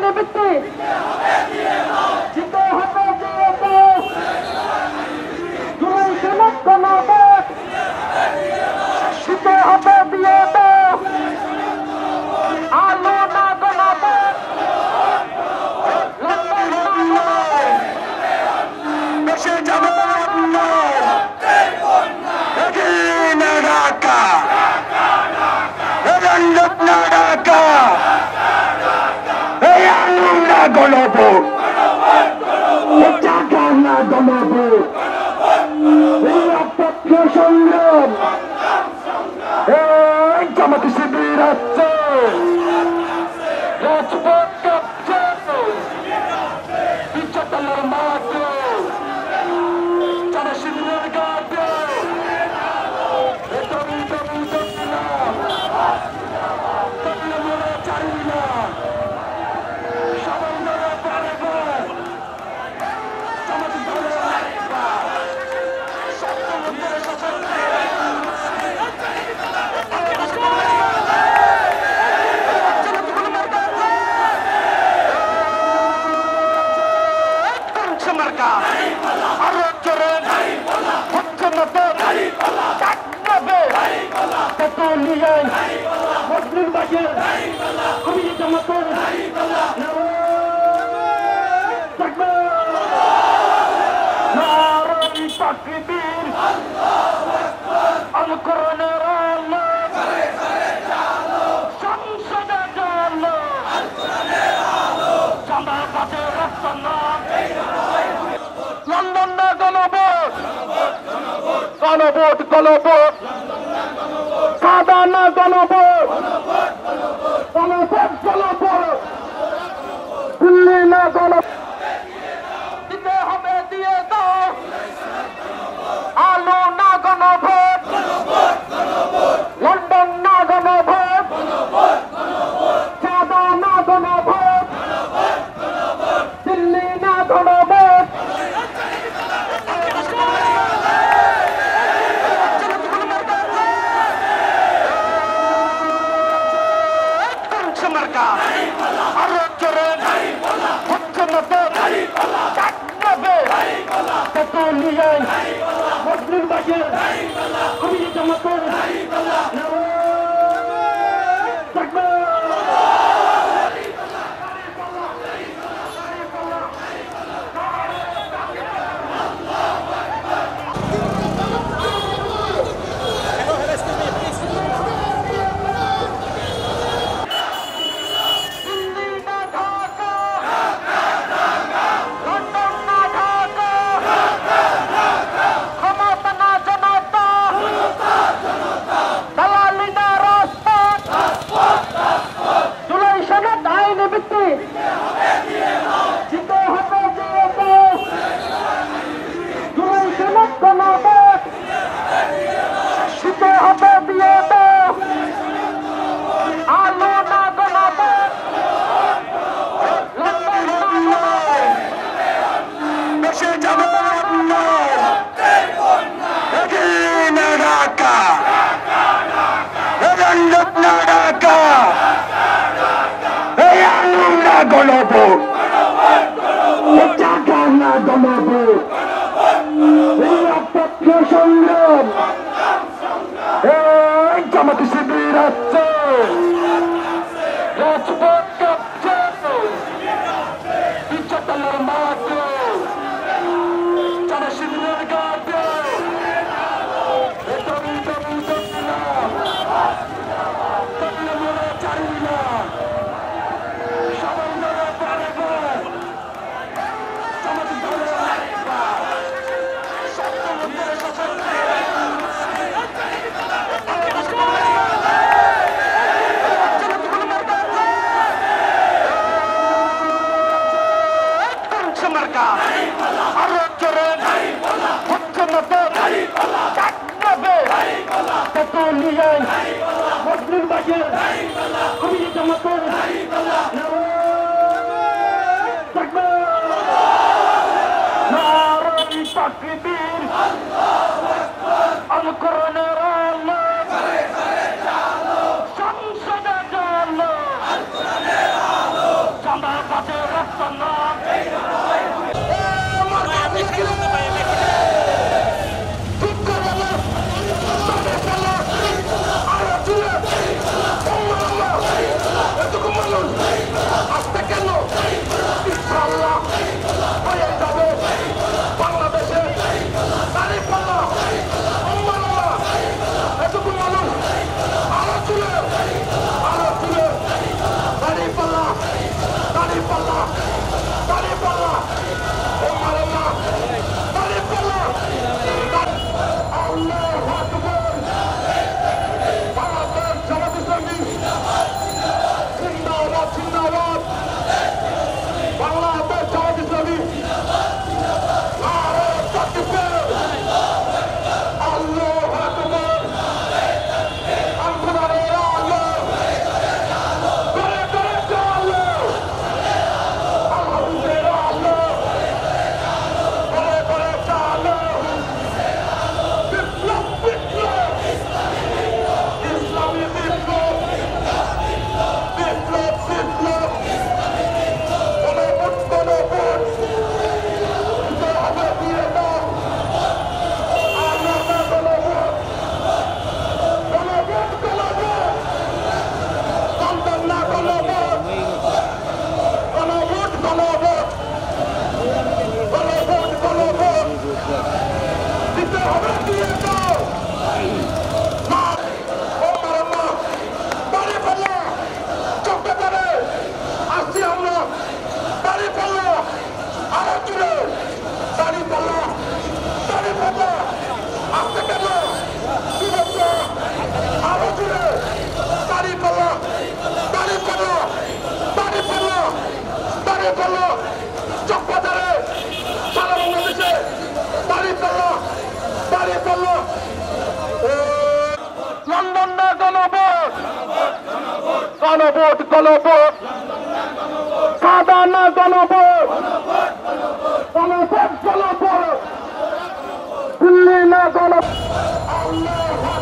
আইনে ভিত্তি জিতে হবে জিতে জুলাই সনদ গণভোট জিতে হবে দিয়ে দাও আলো না গণভোট দেশে যাবে ঢাকা ঢাকা এই আলো না গণভোট টাকা না গণভোট নিরপেক্ষ সংগ্রাম এই জামাত শিবির আছে রাজপথ কাঁপছে ইচ্ছাতলার মাঠে জামাত শিবিরের গাছে মুসলিম বাজার আমি জামাতের নারাই তাকবীর আল কোরআনের আলো সংসদে আলো জামাতের রাস্তা লন্ডন না গণভোট গণভোট গণভোট সাদা না গণভোট গণভোট গণভোট দিল্লি না গণভোট দিতে হবে দিয়ে দাও আলো না গণভোট লন্ডন না গণভোট সাদা না গণভোট দিল্লি না গণভোট মুসলিম বাজার আমি জামাতের গণভোট টাকা না গণভোট নিরপেক্ষ সংগ্রাম এই জামাত শিবির আছে রাজপথ কাঁপছে ইচ্ছাতলার মাঠে জামাত শিবিরের গাছে মুসলিম বাজার আমি জামাতের নারাই তাকবীর আল কোরআনের আলো সংসদে আলো জামাত দাঁড়িপাল্লা আরো জুড়ে দাঁড়িপাল্লা আসতে কেন আরো জুড়ে দাঁড়িপাল্লা চকবাজারে সারা বাংলাদেশে দাঁড়িপাল্লা লন্ডন না গণভোট সাদা না গণভোট দিল্লি না গণভোট